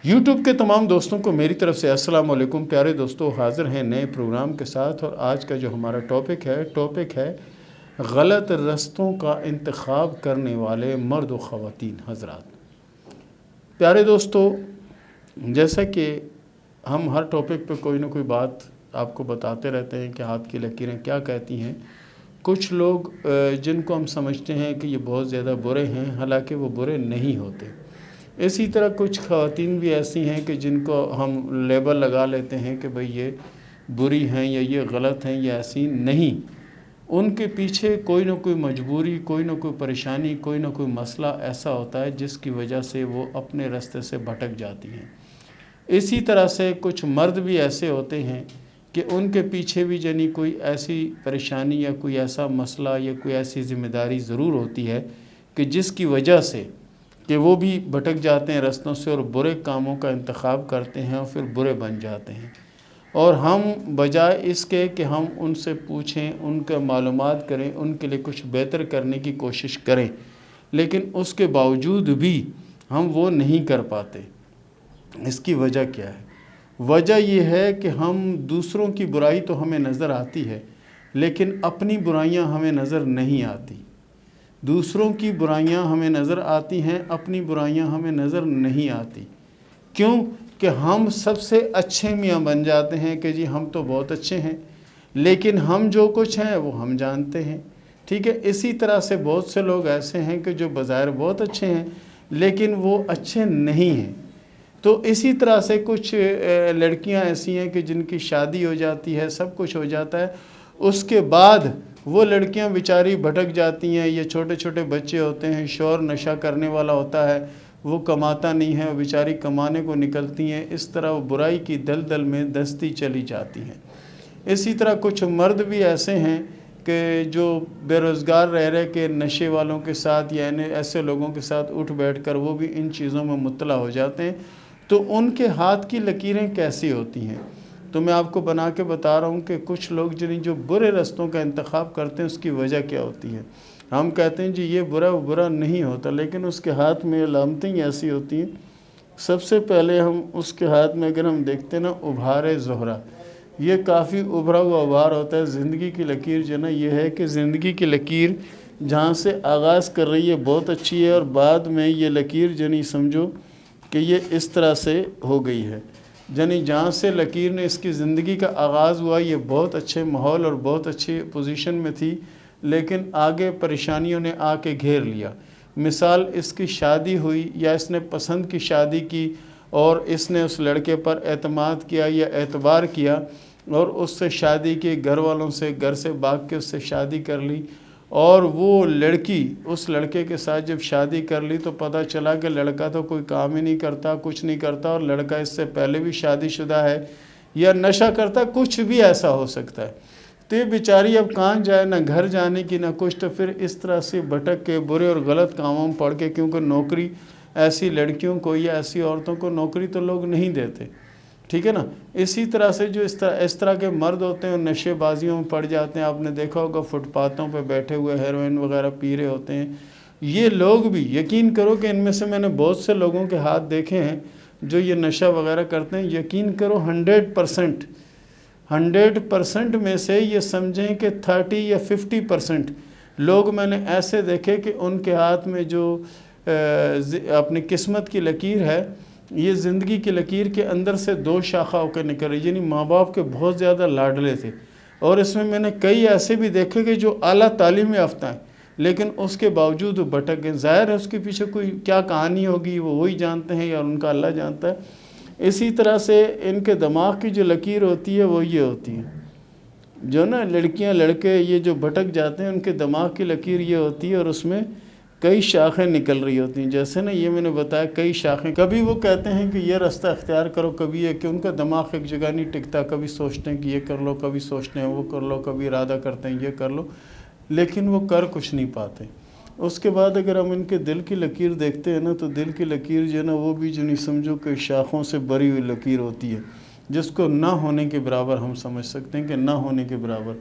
YouTube کے تمام دوستوں کو میری طرف سے السلام علیکم۔ پیارے دوستو، حاضر ہیں نئے پروگرام کے ساتھ، اور آج کا جو ہمارا ٹاپک ہے غلط رستوں کا انتخاب کرنے والے مرد و خواتین حضرات۔ پیارے دوستو، جیسا کہ ہم ہر ٹاپک پہ کوئی نہ کوئی بات آپ کو بتاتے رہتے ہیں کہ ہاتھ کی لکیریں کیا کہتی ہیں۔ کچھ لوگ جن کو ہم سمجھتے ہیں کہ یہ بہت زیادہ برے ہیں، حالانکہ وہ برے نہیں ہوتے۔ اسی طرح کچھ خواتین بھی ایسی ہیں کہ جن کو ہم لیبل لگا لیتے ہیں کہ بھئی یہ بری ہیں یا یہ غلط ہیں یا ایسی نہیں۔ ان کے پیچھے کوئی نہ کوئی مجبوری، کوئی نہ کوئی پریشانی، کوئی نہ کوئی مسئلہ ایسا ہوتا ہے جس کی وجہ سے وہ اپنے راستے سے بھٹک جاتی ہیں۔ اسی طرح سے کچھ مرد بھی ایسے ہوتے ہیں کہ ان کے پیچھے بھی کوئی ایسی پریشانی یا کوئی ایسا مسئلہ یا کوئی ایسی ذمہ داری ضرور ہوتی ہے کہ جس کی وجہ سے کہ وہ بھی بھٹک جاتے ہیں رستوں سے اور برے کاموں کا انتخاب کرتے ہیں اور پھر برے بن جاتے ہیں۔ اور ہم بجائے اس کے کہ ہم ان سے پوچھیں، ان کا معلومات کریں، ان کے لیے کچھ بہتر کرنے کی کوشش کریں، لیکن اس کے باوجود بھی ہم وہ نہیں کر پاتے۔ اس کی وجہ کیا ہے؟ وجہ یہ ہے کہ ہم دوسروں کی برائی تو ہمیں نظر آتی ہے، لیکن اپنی برائیاں ہمیں نظر نہیں آتی۔ دوسروں کی برائیاں ہمیں نظر آتی ہیں، اپنی برائیاں ہمیں نظر نہیں آتی۔ کیوں؟ کہ ہم سب سے اچھے میاں بن جاتے ہیں کہ جی ہم تو بہت اچھے ہیں، لیکن ہم جو کچھ ہیں وہ ہم جانتے ہیں۔ ٹھیک ہے، اسی طرح سے بہت سے لوگ ایسے ہیں کہ جو بظاہر بہت اچھے ہیں لیکن وہ اچھے نہیں ہیں۔ تو اسی طرح سے کچھ لڑکیاں ایسی ہیں کہ جن کی شادی ہو جاتی ہے، سب کچھ ہو جاتا ہے، اس کے بعد وہ لڑکیاں بیچاری بھٹک جاتی ہیں۔ یہ چھوٹے چھوٹے بچے ہوتے ہیں، شوہر نشہ کرنے والا ہوتا ہے، وہ کماتا نہیں ہے، وہ بیچاری کمانے کو نکلتی ہیں، اس طرح وہ برائی کی دلدل میں دھستی چلی جاتی ہیں۔ اسی طرح کچھ مرد بھی ایسے ہیں کہ جو بے روزگار رہ کے نشے والوں کے ساتھ یا ایسے لوگوں کے ساتھ اٹھ بیٹھ کر وہ بھی ان چیزوں میں مطلع ہو جاتے ہیں۔ تو ان کے ہاتھ کی لکیریں کیسی ہوتی ہیں؟ تو میں آپ کو بنا کے بتا رہا ہوں کہ کچھ لوگ جو برے رستوں کا انتخاب کرتے ہیں اس کی وجہ کیا ہوتی ہے۔ ہم کہتے ہیں جی یہ برا، وہ برا نہیں ہوتا، لیکن اس کے ہاتھ میں علامتیں ایسی ہوتی ہیں۔ سب سے پہلے ہم اس کے ہاتھ میں اگر ہم دیکھتے ہیں نا، ابھار زہرہ، یہ کافی ابھرا ہوا ابھار ہوتا ہے۔ زندگی کی لکیر یہ ہے کہ زندگی کی لکیر جہاں سے آغاز کر رہی ہے بہت اچھی ہے، اور بعد میں یہ لکیر سمجھو کہ یہ اس طرح سے ہو گئی ہے۔ جہاں سے لکیر نے اس کی زندگی کا آغاز ہوا، یہ بہت اچھے ماحول اور بہت اچھی پوزیشن میں تھی، لیکن آگے پریشانیوں نے آ کے گھیر لیا۔ مثال، اس کی شادی ہوئی یا اس نے پسند کی شادی کی اور اس نے اس لڑکے پر اعتماد کیا یا اعتبار کیا اور اس سے شادی کی، گھر والوں سے، گھر سے بھاگ کے اس سے شادی کر لی، اور وہ لڑکی اس لڑکے کے ساتھ جب شادی کر لی تو پتہ چلا کہ لڑکا تو کوئی کام ہی نہیں کرتا، کچھ نہیں کرتا، اور لڑکا اس سے پہلے بھی شادی شدہ ہے یا نشہ کرتا، کچھ بھی ایسا ہو سکتا ہے۔ تو یہ بیچاری اب کہاں جائے، نہ گھر جانے کی نہ کچھ، تو پھر اس طرح سے بھٹک کے برے اور غلط کاموں میں پڑھ کے، کیونکہ نوکری ایسی لڑکیوں کو یا ایسی عورتوں کو نوکری تو لوگ نہیں دیتے، ٹھیک ہے نا۔ اسی طرح سے جو اس طرح کے مرد ہوتے ہیں نشے بازیوں میں پڑ جاتے ہیں۔ آپ نے دیکھا ہوگا فٹ پاتھوں پہ بیٹھے ہوئے ہیروئن وغیرہ پی رہے ہوتے ہیں۔ یہ لوگ بھی یقین کرو کہ ان میں سے میں نے بہت سے لوگوں کے ہاتھ دیکھے ہیں جو یہ نشہ وغیرہ کرتے ہیں۔ یقین کرو 100% میں سے یہ سمجھیں کہ 30 یا 50% لوگ میں نے ایسے دیکھے کہ ان کے ہاتھ میں جو اپنی قسمت کی لکیر ہے، یہ زندگی کی لکیر کے اندر سے 2 شاخہ ہو کے نکل رہی، یعنی ماں باپ کے بہت زیادہ لاڈلے تھے۔ اور اس میں نے کئی ایسے بھی دیکھے کہ جو اعلیٰ تعلیم یافتہ ہیں، لیکن اس کے باوجود وہ بھٹک گئے۔ ظاہر ہے اس کے پیچھے کوئی کیا کہانی ہوگی، وہ وہی جانتے ہیں یا ان کا اللہ جانتا ہے۔ اسی طرح سے ان کے دماغ کی جو لکیر ہوتی ہے وہ یہ ہوتی ہے، لڑکیاں لڑکے یہ جو بھٹک جاتے ہیں ان کے دماغ کی لکیر یہ ہوتی ہے، اور اس میں کئی شاخیں نکل رہی ہوتی ہیں۔ جیسے یہ میں نے بتایا کئی شاخیں، کبھی وہ کہتے ہیں کہ یہ راستہ اختیار کرو، کبھی یہ کہ ان کا دماغ ایک جگہ نہیں ٹکتا، کبھی سوچتے ہیں کہ یہ کر لو، کبھی سوچتے ہیں وہ کر لو، کبھی ارادہ کرتے ہیں یہ کر لو، لیکن وہ کر کچھ نہیں پاتے۔ اس کے بعد اگر ہم ان کے دل کی لکیر دیکھتے ہیں نا، تو دل کی لکیر وہ بھی سمجھو کہ شاخوں سے بری ہوئی لکیر ہوتی ہے، جس کو نہ ہونے کے برابر ہم سمجھ سکتے ہیں کہ نہ ہونے کے برابر،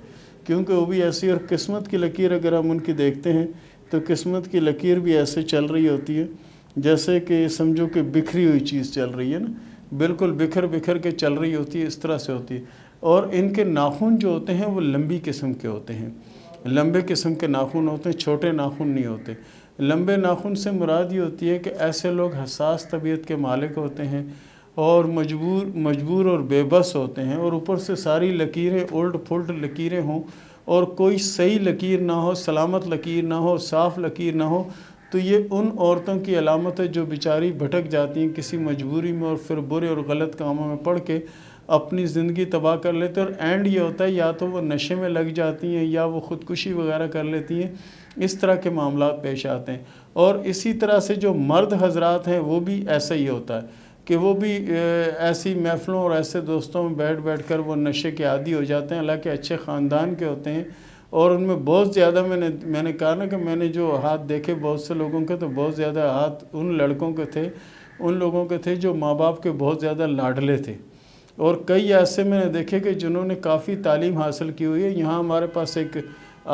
کیونکہ وہ بھی ایسی۔ اور قسمت کی لکیر اگر ہم ان کی دیکھتے ہیں تو قسمت کی لکیر بھی ایسے چل رہی ہوتی ہے جیسے کہ سمجھو کہ بکھری ہوئی چیز چل رہی ہے نا، بالکل بکھر بکھر کے چل رہی ہوتی ہے، اس طرح سے ہوتی ہے۔ اور ان کے ناخن جو ہوتے ہیں وہ لمبی قسم کے ہوتے ہیں، لمبے قسم کے ناخن ہوتے ہیں، چھوٹے ناخن نہیں ہوتے۔ لمبے ناخن سے مراد یہ ہوتی ہے کہ ایسے لوگ حساس طبیعت کے مالک ہوتے ہیں اور مجبور اور بے بس ہوتے ہیں، اور اوپر سے ساری لکیریں الٹ پھلٹ لکیریں ہوں اور کوئی صحیح لکیر نہ ہو، سلامت لکیر نہ ہو، صاف لکیر نہ ہو، تو یہ ان عورتوں کی علامت ہے جو بیچاری بھٹک جاتی ہیں کسی مجبوری میں اور پھر برے اور غلط کاموں میں پڑھ کے اپنی زندگی تباہ کر لیتے ہیں۔ اور اینڈ یہ ہوتا ہے یا تو وہ نشے میں لگ جاتی ہیں یا وہ خودکشی وغیرہ کر لیتی ہیں، اس طرح کے معاملات پیش آتے ہیں۔ اور اسی طرح سے جو مرد حضرات ہیں وہ بھی ایسا ہی ہوتا ہے کہ وہ بھی ایسی محفلوں اور ایسے دوستوں میں بیٹھ کر وہ نشے کے عادی ہو جاتے ہیں، حالانکہ اچھے خاندان کے ہوتے ہیں، اور ان میں بہت زیادہ میں نے کہا نا کہ میں نے جو ہاتھ دیکھے بہت سے لوگوں کے، تو بہت زیادہ ہاتھ ان لڑکوں کے تھے، ان لوگوں کے تھے جو ماں باپ کے بہت زیادہ لاڈلے تھے۔ اور کئی ایسے میں نے دیکھے کہ جنہوں نے کافی تعلیم حاصل کی ہوئی ہے۔ یہاں ہمارے پاس ایک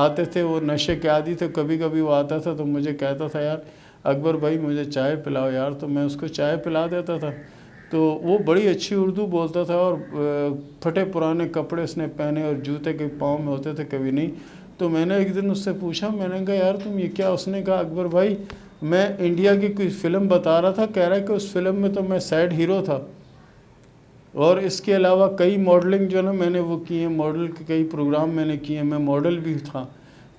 آتے تھے، وہ نشے کے عادی تھے، کبھی کبھی وہ آتا تھا تو مجھے کہتا تھا یار اکبر بھائی مجھے چائے پلاؤ یار، تو میں اس کو چائے پلا دیتا تھا۔ تو وہ بڑی اچھی اردو بولتا تھا، اور پھٹے پرانے کپڑے اس نے پہنے اور جوتے کے پاؤں میں ہوتے تھے کبھی نہیں۔ تو میں نے ایک دن اس سے پوچھا، میں نے کہا یار تم یہ کیا؟ اس نے کہا اکبر بھائی میں انڈیا کی کوئی فلم بتا رہا تھا، کہہ رہا ہے کہ اس فلم میں تو میں سیڈ ہیرو تھا، اور اس کے علاوہ کئی ماڈلنگ جو نا میں نے وہ کی ہیں، ماڈل کے کئی پروگرام میں نے کیے ہیں، میں ماڈل بھی تھا۔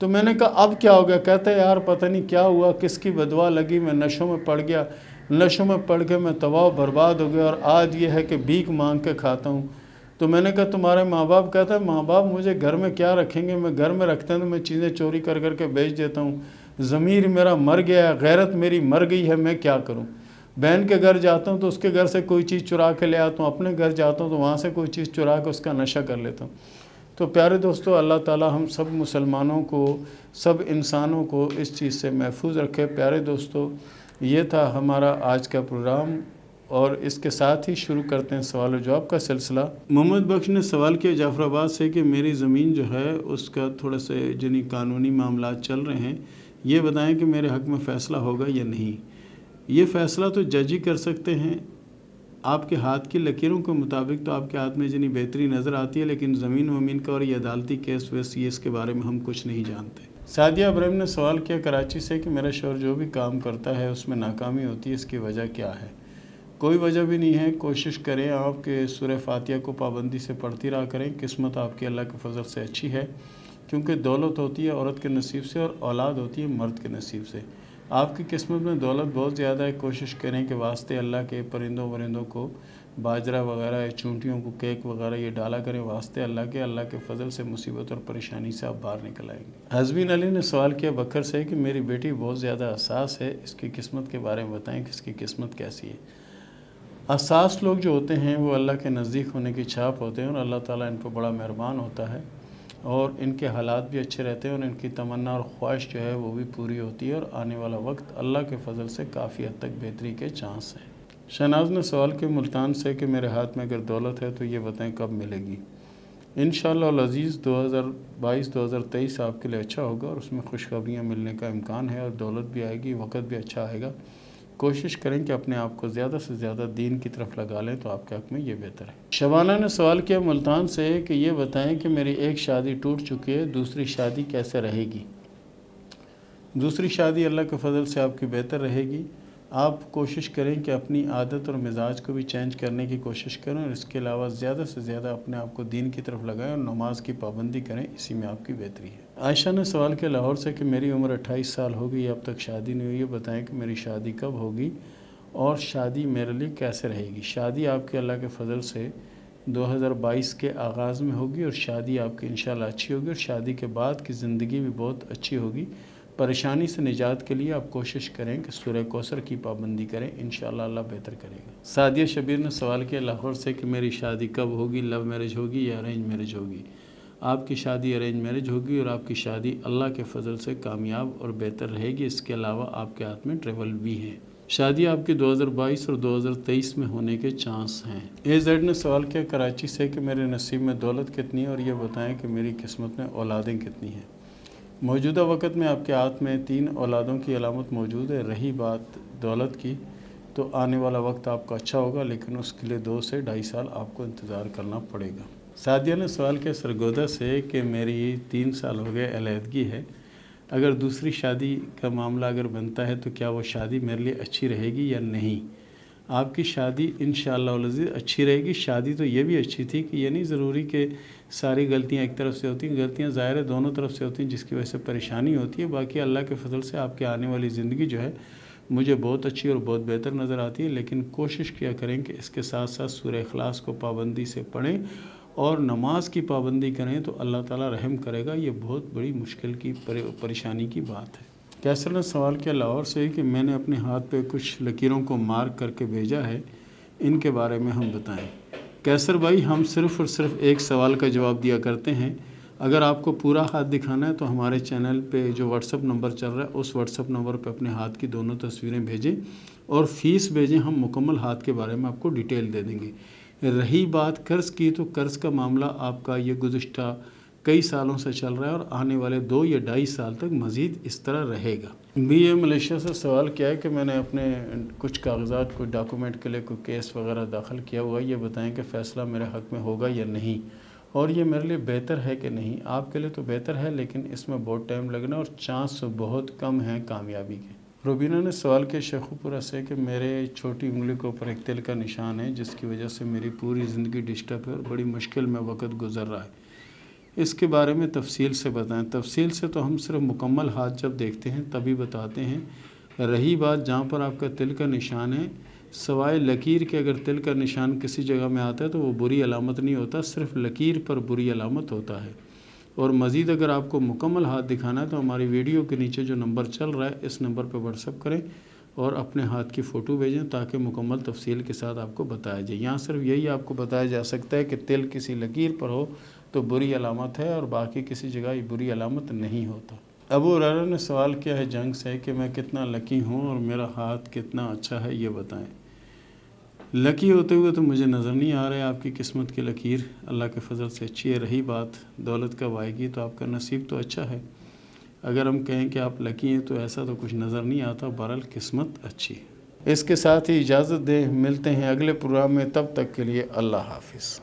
تو میں نے کہا اب کیا ہو گیا؟ کہتا ہے یار پتہ نہیں کیا ہوا، کس کی بدوا لگی، میں نشوں میں پڑ گیا، نشوں میں پڑ کے میں تباہ و برباد ہو گیا، اور آج یہ ہے کہ بھیک مانگ کے کھاتا ہوں۔ تو میں نے کہا تمہارے ماں باپ؟ کہتا ہے ماں باپ مجھے گھر میں کیا رکھیں گے، میں گھر میں رکھتے ہیں تو میں چیزیں چوری کر کے بیچ دیتا ہوں، ضمیر میرا مر گیا ہے، غیرت میری مر گئی ہے، میں کیا کروں؟ بہن کے گھر جاتا ہوں تو اس کے گھر سے کوئی چیز چرا کے لے آتا ہوں، اپنے گھر جاتا ہوں تو وہاں سے کوئی چیز چرا کے اس کا نشہ کر لیتا ہوں۔ تو پیارے دوستو، اللہ تعالی ہم سب مسلمانوں کو، سب انسانوں کو اس چیز سے محفوظ رکھے۔ پیارے دوستو، یہ تھا ہمارا آج کا پروگرام، اور اس کے ساتھ ہی شروع کرتے ہیں سوال و جواب کا سلسلہ۔ محمد بخش نے سوال کیا جعفر آباد سے کہ میری زمین جو ہے اس کا تھوڑا سے جنی قانونی معاملات چل رہے ہیں، یہ بتائیں کہ میرے حق میں فیصلہ ہوگا یا نہیں۔ یہ فیصلہ تو جج ہی کر سکتے ہیں، آپ کے ہاتھ کی لکیروں کے مطابق تو آپ کے ہاتھ میں جنی بہتری نظر آتی ہے، لیکن زمین ومین کا اور یہ عدالتی کیس ویس یہ اس کے بارے میں ہم کچھ نہیں جانتے۔ سعدیہ ابراہیم نے سوال کیا کراچی سے کہ میرا شوہر جو بھی کام کرتا ہے اس میں ناکامی ہوتی ہے، اس کی وجہ کیا ہے؟ کوئی وجہ بھی نہیں ہے، کوشش کریں آپ کہ سورہ فاتحہ کو پابندی سے پڑھتی رہا کریں، قسمت آپ کی اللہ کے فضل سے اچھی ہے، کیونکہ دولت ہوتی ہے عورت کے نصیب سے اور اولاد ہوتی ہے مرد کے نصیب سے۔ آپ کی قسمت میں دولت بہت زیادہ ہے، کوشش کریں کہ واسطے اللہ کے پرندوں ورندوں کو باجرہ وغیرہ، چونٹیوں کو کیک وغیرہ یہ ڈالا کریں، واسطے اللہ کے فضل سے مصیبت اور پریشانی سے آپ باہر نکل آئیں گے۔ حزبین علی نے سوال کیا بکر سے کہ میری بیٹی بہت زیادہ حساس ہے، اس کی قسمت کے بارے میں بتائیں کہ اس کی قسمت کیسی ہے۔ حساس لوگ جو ہوتے ہیں وہ اللہ کے نزدیک ہونے کی چھاپ ہوتے ہیں، اور اللہ تعالیٰ ان پر بڑا مہربان ہوتا ہے، اور ان کے حالات بھی اچھے رہتے ہیں، اور ان کی تمنا اور خواہش جو ہے وہ بھی پوری ہوتی ہے، اور آنے والا وقت اللہ کے فضل سے کافی حد تک بہتری کے چانس ہیں۔ شہناز نے سوال کیا ملتان سے کہ میرے ہاتھ میں اگر دولت ہے تو یہ بتائیں کب ملے گی؟ انشاءاللہ العزیز 2022-2023 آپ کے لیے اچھا ہوگا، اور اس میں خوشخبریاں ملنے کا امکان ہے، اور دولت بھی آئے گی، وقت بھی اچھا آئے گا۔ کوشش کریں کہ اپنے آپ کو زیادہ سے زیادہ دین کی طرف لگا لیں تو آپ کے حق میں یہ بہتر ہے۔ شبانہ نے سوال کیا ملتان سے کہ یہ بتائیں کہ میری ایک شادی ٹوٹ چکی ہے، دوسری شادی کیسے رہے گی؟ دوسری شادی اللہ کے فضل سے آپ کی بہتر رہے گی۔ آپ کوشش کریں کہ اپنی عادت اور مزاج کو بھی چینج کرنے کی کوشش کریں، اور اس کے علاوہ زیادہ سے زیادہ اپنے آپ کو دین کی طرف لگائیں اور نماز کی پابندی کریں، اسی میں آپ کی بہتری ہے۔ عائشہ نے سوال کیا لاہور سے کہ میری عمر 28 سال ہو گئی، اب تک شادی نہیں ہوئی ہے، بتائیں کہ میری شادی کب ہوگی اور شادی میرے لیے کیسے رہے گی؟ شادی آپ کے اللہ کے فضل سے 2022 کے آغاز میں ہوگی، اور شادی آپ کی انشاءاللہ اچھی ہوگی، اور شادی کے بعد کی زندگی بھی بہت اچھی ہوگی۔ پریشانی سے نجات کے لیے آپ کوشش کریں کہ سورہ کوثر کی پابندی کریں، انشاءاللہ اللہ بہتر کرے گا۔ سعدیہ شبیر نے سوال کیا لاہور سے کہ میری شادی کب ہوگی، لو میرج ہوگی یا ارینج میرج ہوگی؟ آپ کی شادی ارینج میرج ہوگی، اور آپ کی شادی اللہ کے فضل سے کامیاب اور بہتر رہے گی۔ اس کے علاوہ آپ کے ہاتھ میں ٹریول بھی ہے۔ شادی آپ کی 2022 اور 2023 میں ہونے کے چانس ہیں۔ اے زیڈ نے سوال کیا کراچی سے کہ میرے نصیب میں دولت کتنی ہے، اور یہ بتائیں کہ میری قسمت میں اولادیں کتنی ہیں؟ موجودہ وقت میں آپ کے ہاتھ میں 3 اولادوں کی علامت موجود ہے۔ رہی بات دولت کی تو آنے والا وقت آپ کا اچھا ہوگا، لیکن اس کے لیے 2 سے 2.5 سال آپ کو انتظار کرنا پڑے گا۔ سعدیہ نے سوال کیا سرگودا سے کہ میری 3 سال ہو گئے علیحدگی ہے، اگر دوسری شادی کا معاملہ اگر بنتا ہے تو کیا وہ شادی میرے لیے اچھی رہے گی یا نہیں؟ آپ کی شادی انشاءاللہ العزیز اچھی رہے گی۔ شادی تو یہ بھی اچھی تھی کہ یہ نہیں ضروری کہ ساری غلطیاں ایک طرف سے ہوتی ہیں، غلطیاں ظاہر ہے دونوں طرف سے ہوتی ہیں، جس کی وجہ سے پریشانی ہوتی ہے۔ باقی اللہ کے فضل سے آپ کے آنے والی زندگی جو ہے مجھے بہت اچھی اور بہت بہتر نظر آتی ہے، لیکن کوشش کیا کریں کہ اس کے ساتھ ساتھ سورہ اخلاص کو پابندی سے پڑھیں اور نماز کی پابندی کریں تو اللہ تعالیٰ رحم کرے گا۔ یہ بہت بڑی مشکل کی پریشانی کی بات ہے۔ کیسر نے سوال کیا لاہور سے کہ میں نے اپنے ہاتھ پہ کچھ لکیروں کو مارک کر کے بھیجا ہے، ان کے بارے میں ہم بتائیں۔ کیسر بھائی، ہم صرف اور صرف ایک سوال کا جواب دیا کرتے ہیں۔ اگر آپ کو پورا ہاتھ دکھانا ہے تو ہمارے چینل پہ جو واٹس ایپ نمبر چل رہا ہے اس واٹس ایپ نمبر پہ اپنے ہاتھ کی دونوں تصویریں بھیجیں اور فیس بھیجیں، ہم مکمل ہاتھ کے بارے میں آپ کو ڈیٹیل دے دیں گے۔ رہی بات قرض کی تو قرض کا معاملہ آپ کا یہ گزشتہ کئی سالوں سے چل رہا ہے اور آنے والے 2 یا 2.5 سال تک مزید اس طرح رہے گا۔ اے ملیشیا سے سوال کیا ہے کہ میں نے اپنے کچھ کاغذات کو ڈاکومنٹ کے لیے کوئی کیس وغیرہ داخل کیا ہوا ہے، یہ بتائیں کہ فیصلہ میرے حق میں ہوگا یا نہیں، اور یہ میرے لیے بہتر ہے کہ نہیں۔ آپ کے لیے تو بہتر ہے، لیکن اس میں بہت ٹائم لگنا اور چانس بہت کم ہیں کامیابی کے۔ روبینہ نے سوال کیا شیخو پورہ سے کہ میرے چھوٹی انگلی کے اوپر ایک تل کا نشان ہے، جس کی وجہ سے میری پوری زندگی ڈسٹرب ہے اور بڑی مشکل میں وقت گزر رہا ہے، اس کے بارے میں تفصیل سے بتائیں۔ تفصیل سے تو ہم صرف مکمل ہاتھ جب دیکھتے ہیں تبھی بتاتے ہیں۔ رہی بات جہاں پر آپ کا تل کا نشان ہے، سوائے لکیر کے اگر تل کا نشان کسی جگہ میں آتا ہے تو وہ بری علامت نہیں ہوتا، صرف لکیر پر بری علامت ہوتا ہے۔ اور مزید اگر آپ کو مکمل ہاتھ دکھانا ہے تو ہماری ویڈیو کے نیچے جو نمبر چل رہا ہے اس نمبر پہ واٹس ایپ کریں اور اپنے ہاتھ کی فوٹو بھیجیں تاکہ مکمل تفصیل کے ساتھ آپ کو بتایا جائے۔ یہاں صرف یہی آپ کو بتایا جا سکتا ہے کہ تل کسی لکیر پر ہو تو بری علامت ہے اور باقی کسی جگہ یہ بری علامت نہیں ہوتا۔ ابو ہریرہ نے سوال کیا ہے جنگ سے کہ میں کتنا لکی ہوں اور میرا ہاتھ کتنا اچھا ہے، یہ بتائیں۔ لکی ہوتے ہوئے تو مجھے نظر نہیں آ رہا ہے آپ کی قسمت کی لکیر، اللہ کے فضل سے اچھی ہے۔ رہی بات دولت کب آئے گی، تو آپ کا نصیب تو اچھا ہے، اگر ہم کہیں کہ آپ لکی ہیں تو ایسا تو کچھ نظر نہیں آتا، بہرحال قسمت اچھی ہے۔ اس کے ساتھ ہی اجازت دیں، ملتے ہیں اگلے پروگرام میں، تب تک کے لیے اللہ حافظ۔